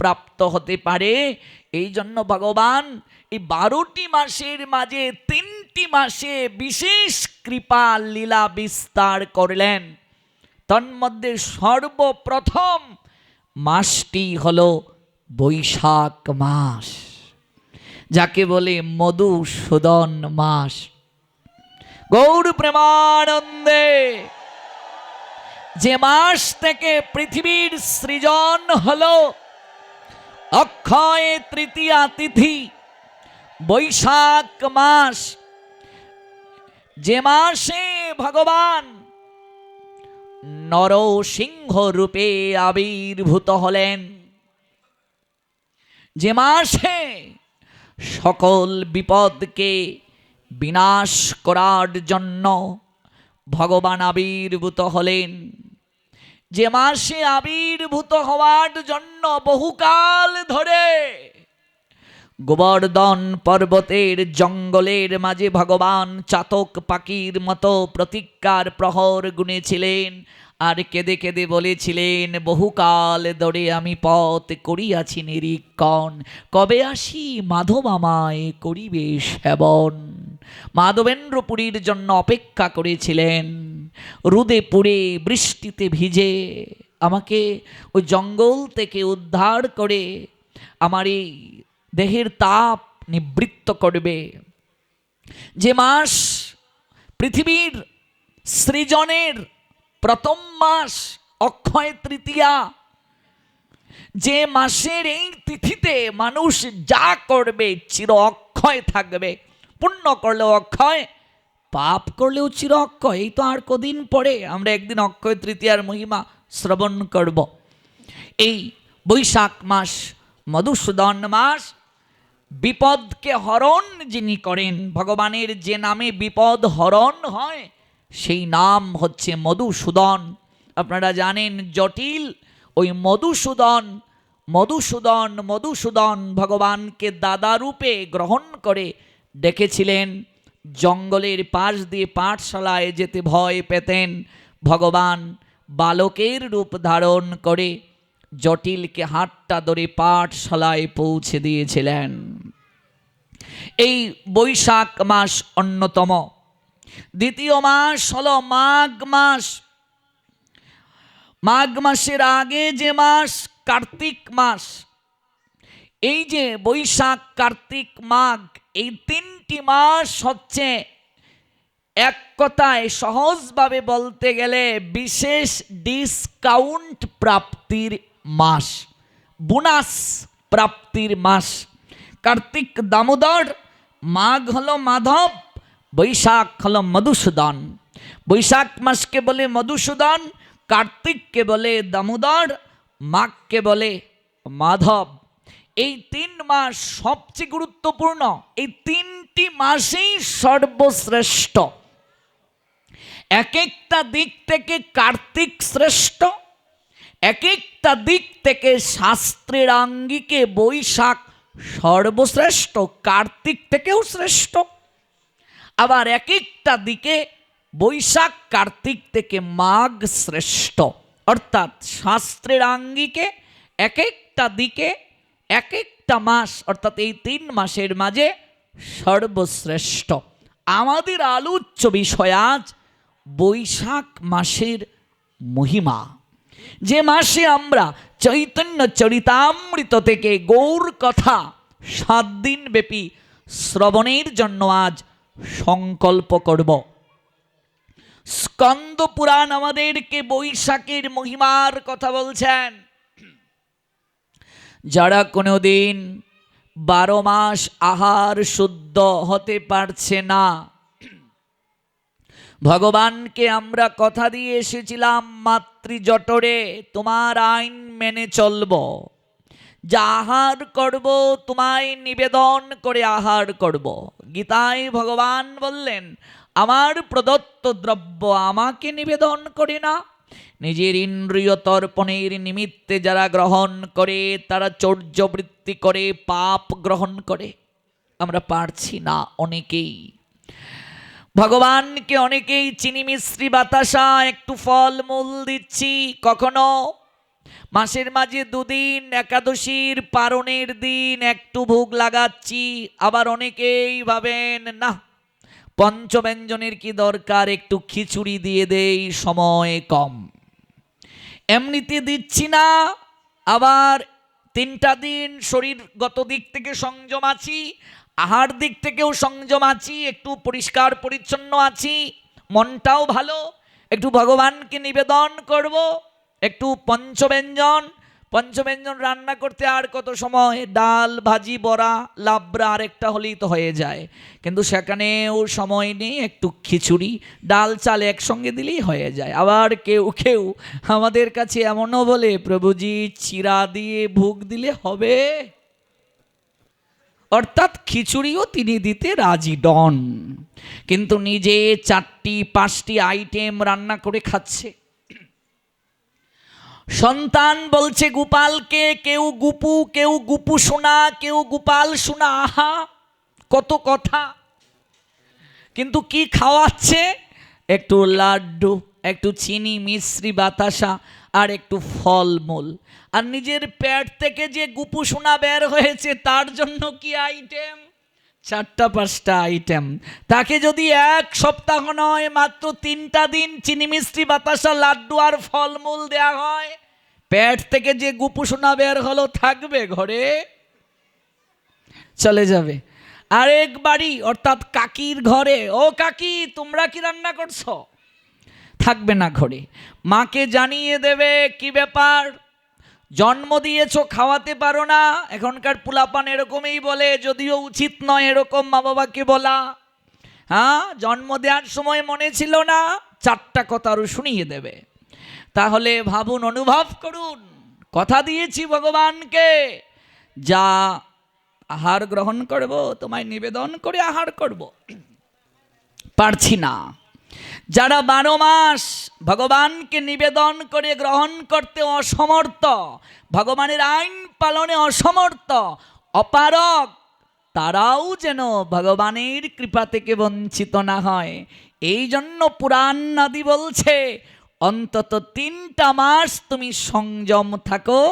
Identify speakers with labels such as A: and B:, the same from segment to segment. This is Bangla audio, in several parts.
A: প্রাপ্ত হতে পারে। এই জন্য ভগবান এই 12টি মাসের মাঝে 3টি মাসে বিশেষ কৃপা লীলা বিস্তার করলেন। তন্মধ্যে সর্বপ্রথম মাসটি হল বৈশাখ মাস, যাকে বলে মধুসূদন মাস। গৌর প্রেমানন্দে যে মাস থেকে পৃথিবীর সৃজন হলো, অক্ষয় তৃতীয়া তিথি বৈশাখ মাস, যে মাসে ভগবান নরসিংহ রূপে আবির্ভূত হলেন, যে মাসে সকল বিপদকে বিনাশ করার জন্য ভগবান আবির্ভূত হলেন, যে মাসে আবির্ভূত হওয়ার জন্য বহুকাল ধরে গোবর্ধন পর্বতের জঙ্গলের মাঝে ভগবান চাতক পাখির মতো প্রতীক্ষার প্রহর গুনেছিলেন, আর কেঁদে কেঁদে বলেছিলেন, বহুকাল ধরে আমি পথ করিয়াছি নিরীক্ষণ, কবে আসি মাধব আমায় করিবে সেবন। মাধবেন্দ্রপুরীর জন্য অপেক্ষা করেছিলেন, রোদে পুড়ে বৃষ্টিতে ভিজে আমাকে ওই জঙ্গল থেকে উদ্ধার করে আমার এই দেহের তাপ নিবৃত্ত করবে। যে মাস পৃথিবীর সৃজনের প্রথম মাস, অক্ষয় তৃতীয়া, যে মাসের এই তিথিতে মানুষ যা করবে চির অক্ষয় থাকবে। পুণ্য করলেও অক্ষয়, পাপ করলেও চির অক্ষয়। এই তো আর কদিন পরে আমরা একদিন অক্ষয় তৃতীয়ার মহিমা শ্রবণ করব। এই বৈশাখ মাস, মধুসূদন মাস, বিপদকে হরণ যিনি করেন, ভগবানের যে নামে বিপদ হরণ হয় সেই নাম হচ্ছে মধুসূদন। আপনারা জানেন জটিল ওই মধুসূদন মধুসূদন মধুসূদন ভগবানকে দাদা রূপে গ্রহণ করে ডেকেছিলেন। জঙ্গলের পাশ দিয়ে পাঠশালায় যেতে ভয় পেতেন, ভগবান বালকের রূপ ধারণ করে জটিলকে হাতটা ধরে পাঠশালায় পৌঁছে দিয়েছিলেন। এই বৈশাখ মাস অন্যতম। দ্বিতীয় মাস হলো মাঘ মাস। মাঘ মাসের আগে যে মাস কার্তিক মাস। এই যে বৈশাখ, কার্তিক, মাঘ, এই 3টি মাস হচ্ছে এক কথায় সহজভাবে বলতে গেলে বিশেষ ডিসকাউন্ট প্রাপ্তির মাস, বোনাস প্রাপ্তির মাস। কার্তিক দামোদর, মাঘ হলো মাধব, বৈশাখ হলো মধুসূদন। বৈশাখ মাসকে বলে মধুসূদন, কার্তিককে বলে দামোদর, মাঘকে বলে মাধব। এই 3 মাস সবচেয়ে গুরুত্বপূর্ণ। এই 3টি মাসেই সর্বশ্রেষ্ঠ। এক একটা দিক থেকে কার্তিক শ্রেষ্ঠ, এক একটা দিক থেকে শাস্ত্রের আঙ্গিকে বৈশাখ সর্বশ্রেষ্ঠ, কার্তিক থেকেও শ্রেষ্ঠ। আবার এক একটা দিকে বৈশাখ কার্তিক থেকে মাঘ শ্রেষ্ঠ। অর্থাৎ শাস্ত্রের আঙ্গিকে এক একটা দিকে এক একটা মাস, অর্থাৎ এই 3 মাসের মাঝে সর্বশ্রেষ্ঠ। আমাদের আলোচ্য বিষয় আজ বৈশাখ মাসের মহিমা, যে মাসে আমরা চৈতন্য চরিতামৃত থেকে গৌর কথা 7 দিন ব্যাপী শ্রবণের জন্য আজ সংকল্প করব। স্কন্দ পুরাণ আমাদেরকে বৈশাখের মহিমার কথা বলছেন। যারা কোনোদিন 12 মাস আহার শুদ্ধ হতে পারছে না, ভগবানকে আমরা কথা দিয়ে এসেছিলাম মাতৃজঠরে তোমার আইন মেনে চলব, যা আহার করব তোমায় নিবেদন করে আহার করব। গীতায় ভগবান বললেন, আমার প্রদত্ত দ্রব্য আমাকে নিবেদন করে না। নিজের ইন্দ্রিয় তর্পণের নিমিত্তে যারা গ্রহণ করে তারা চৌর্যবৃত্তি করে, পাপ গ্রহণ করে। আমরা পারছি না অনেকেই। ভগবানকে অনেকেই চিনি মিশ্রি বাতাসা একটু ফল মূল দিচ্ছি, কখনো মাসের মাঝে দুদিন একাদশীর পারণের দিন একটু ভোগ লাগাচ্ছি, আবার অনেকেই ভাবেন না পঞ্চব্যঞ্জনের কি দরকার, একটু খিচুড়ি দিয়ে দেই, সময় কম, এমনিতে দিচ্ছি না। আবার 3টা দিন শরীরগত দিক থেকে সংযম আছি, আহার দিক থেকেও সংযম আছি, একটু পরিষ্কার পরিচ্ছন্ন আছি, মনটাও ভালো, একটু ভগবানকে নিবেদন করব, একটু পঞ্চব্যঞ্জন রান্না করতে আর কত সময়, ডাল ভাজি বড়া লাবড়া আরেকটা হলেই তো হয়ে যায়, কিন্তু সেখানেও সময় নেই, একটু খিচুড়ি ডাল চাল একসঙ্গে দিলেই হয়ে যায়। আবার কেউ কেউ আমাদের কাছে এমনও বলে, প্রভুজি চিরা দিয়ে ভোগ দিলে হবে, অর্থাৎ খিচুড়িও তিনি দিতে রাজি ডন, কিন্তু নিজে 4টি-5টি আইটেম রান্না করে খাচ্ছে। সন্তান বলছে গোপালকে, কেউ গুপু, কেউ গুপু শোনা, কেউ গোপাল শোনা, আহা কত কথা, কিন্তু কি খাওয়াচ্ছে? একটু লাড্ডু, একটু চিনি মিশ্রি বাতাসা, আর একটু ফলমূল। আর নিজের পেট থেকে যে গুপু সোনা বের হয়েছে তার জন্য কি আইটেম? 4টা-5টা আইটেম। তাকে যদি 1 সপ্তাহ নয় মাত্র 3টা দিন চিনি মিষ্টি বাতাসা লাড্ডু আর ফলমূল দেয়া হয়, পেট থেকে যে গুপু সোনা বের হলো থাকবে ঘরে? চলে যাবে আরেক বাড়ি, অর্থাৎ কাকির ঘরে। ও কাকি, তোমরা কি রান্না করছো? থাকবে না ঘরে। মাকে জানিয়ে দেবে, কি ব্যাপার, জন্ম দিয়েছো খাওয়াতে পারো না? এখনকার পুলাপান এরকমই বলে, যদিও উচিত নয় এরকম মা বাবাকে বলা। হ্যাঁ, জন্ম দেওয়ার সময় মনে ছিল না, 4টা কথা আরো শুনিয়ে দেবে। তাহলে ভাবুন, অনুভব করুন, কথা দিয়েছি ভগবানকে, যা আহার গ্রহণ করব তোমায় নিবেদন করে আহার করব, পারছি না। যারা 12 মাস ভগবানকে নিবেদন করে গ্রহণ করতে অসমর্থ, ভগবানের আইন পালনে অসমর্থ, অপারগ, তারাও যেন ভগবানের কৃপা থেকে বঞ্চিত না হয়। এই জন্য পুরাণ আদি বলছে, অন্তত 3টা মাস তুমি সংযম থাকো,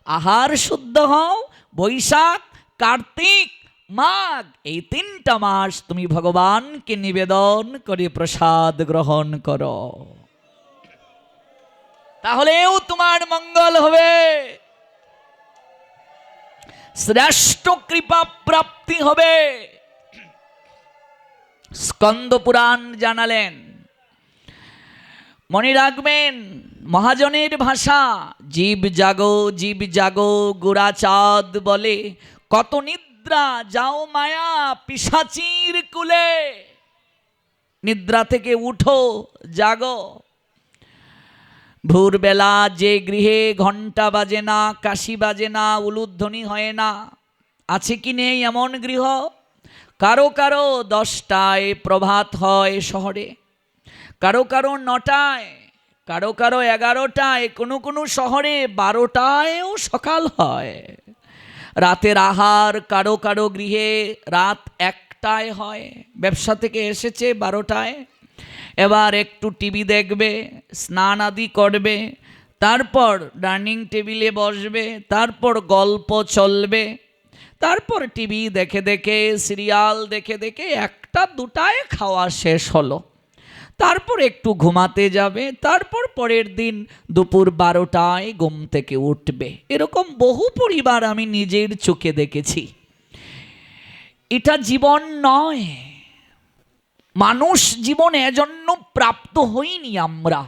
A: আহার শুদ্ধ হও, বৈশাখ কার্তিক মাঘ, এই 3টা মাস তুমি ভগবানকে নিবেদন করে প্রসাদ গ্রহণ করো, তাহলেও তোমার মঙ্গল হবে, শ্রেষ্ঠ কৃপা প্রাপ্তি হবে। স্কন্দ পুরাণ জানালেন, মনে রাখবেন মহাজনের ভাষা, জীব জাগো জীব জাগো গোরাচাঁদ বলে, কত নিদ্রা যাও মায়া পিশাচির কুলে। নিদ্রা থেকে উঠো, জাগো। ভোরবেলা যে গৃহে ঘণ্টা বাজে না, কাশি বাজে না, উলুধ্বনি হয় না, আছে কি নেই এমন গৃহ? কারো কারো 10টায় প্রভাত হয় শহরে, কারো কারো 9টায়, কারো কারো 11টায়, কোনো কোনো শহরে 12টায়ও সকাল হয়। রাতের আহার কারো কারো গৃহে রাত 1টায় হয়, ব্যবসা থেকে এসেছে 12টায়, এবার একটু টিভি দেখবে, স্নান আদি করবে, তারপর ডাইনিং টেবিলে বসবে, তারপর গল্প চলবে, তারপর টিভি দেখে দেখে সিরিয়াল দেখে দেখে 1টা-2টায় খাওয়া শেষ হলো, তারপর একটু ঘুমাতে যাবে, তারপর পরের দিন দুপুর 12টায় ঘুম থেকে উঠবে। এরকম বহু পরিবার আমি নিজের চোখে দেখেছি। এটা জীবন নয়, মানুষ জীবন এজন্য প্রাপ্ত হইনি আমরা।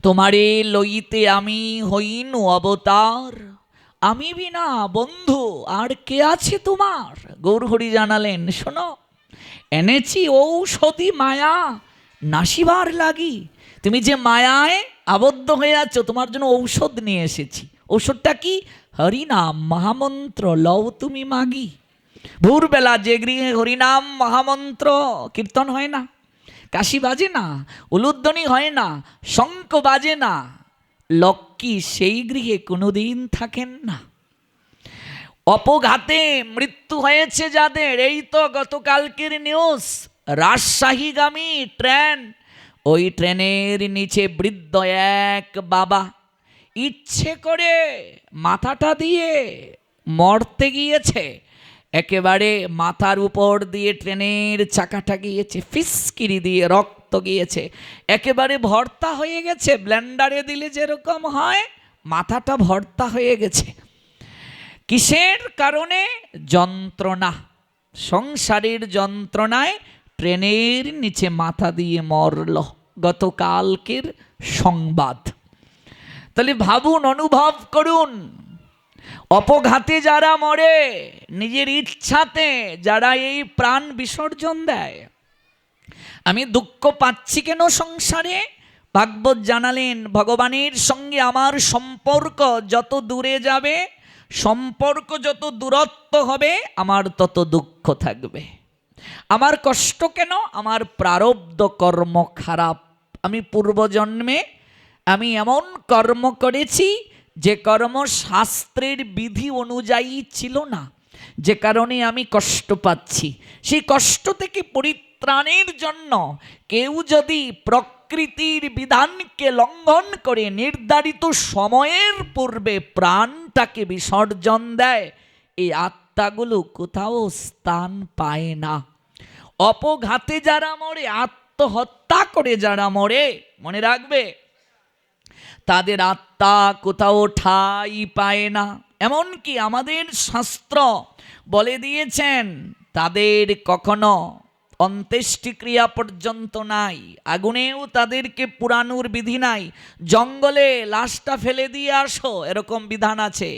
A: তোমারে লইতে আমি হইনু অবতার, আমি বিনা বন্ধু আর কে আছে তোমার। গৌরহরি জানালেন, শোনো, এনেছি ঔষধি মায়া নাসিবার লাগি। তুমি যে মায়ায় আবদ্ধ হয়ে আছো, তোমার জন্য ঔষধ নিয়ে এসেছি। ঔষধটা কি? হরিনাম মহামন্ত্র লও তুমি মাগি। ভোরবেলা যে গৃহে হরিনাম মহামন্ত্র কীর্তন হয় না, কাশি বাজে না, উলুধ্বনি হয় না, শঙ্খ বাজে না, লক্ষ্মী সেই গৃহে কোনোদিন থাকেন না। অপঘাতে মৃত্যু হয়েছে যাদের, এই তো গতকালকের নিউজ, রাজশাহীগামী ট্রেন, ওই ট্রেনের নিচে বৃদ্ধ এক বাবা, ইচ্ছে করে মাথাটা দিয়ে মরতে গিয়েছে, একেবারে মাথার উপর দিয়ে ট্রেনের চাকাটা গিয়েছে, ফিসকিরি দিয়ে রক্ত গিয়েছে, একেবারে ভর্তা হয়ে গেছে, ব্লেন্ডারে দিলে যেরকম হয় মাথাটা ভর্তা হয়ে গেছে। কিসের কারণে? যন্ত্রণা, সংসারের যন্ত্রণায় ট্রেনের নিচে মাথা দিয়ে মরল। গতকালকের সংবাদ। তাহলে ভাবুন, অনুভব করুন, অপঘাতে যারা মরে, নিজের ইচ্ছাতে যারা এই প্রাণ বিসর্জন দেয়, আমি দুঃখ পাচ্ছি কেন সংসারে? ভাগবত জানালেন, ভগবানের সঙ্গে আমার সম্পর্ক যত দূরে যাবে, সম্পর্ক যত দূরত্ব হবে, আমার তত দুঃখ থাকবে। আমার কষ্ট কেন? আমার প্রারব্ধ কর্ম খারাপ। আমি পূর্বজন্মে আমি এমন কর্ম করেছি যে কর্ম শাস্ত্রের বিধি অনুযায়ী ছিল না, যে কারণে আমি কষ্ট পাচ্ছি। সেই কষ্ট থেকে পরিত্রাণের জন্য কেউ যদি প্রকৃতির বিধানকে লঙ্ঘন করে নির্ধারিত সময়ের পূর্বে প্রাণটাকে বিসর্জন দেয়, এই আত্মাগুলো কোথাও স্থান পায় না। অপঘাতে যারা মরে, আত্মহত্যা করে যারা মরে, মনে রাখবে তাদের আত্মা কোথাও ঠাঁই পায় না। এমনকি আমাদের শাস্ত্র বলে দিয়েছেন তাদের কখনো অন্ত্যেষ্টিক্রিয়া পর্যন্ত নাই, আগুনেও তাদেরকে পুরানোর বিধি নাই। জঙ্গলে লাশটা ফেলে দিয়ে আসো, এরকম বিধান আছে।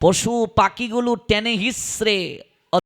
A: পশু পাখিগুলো টেনে হিসড়ে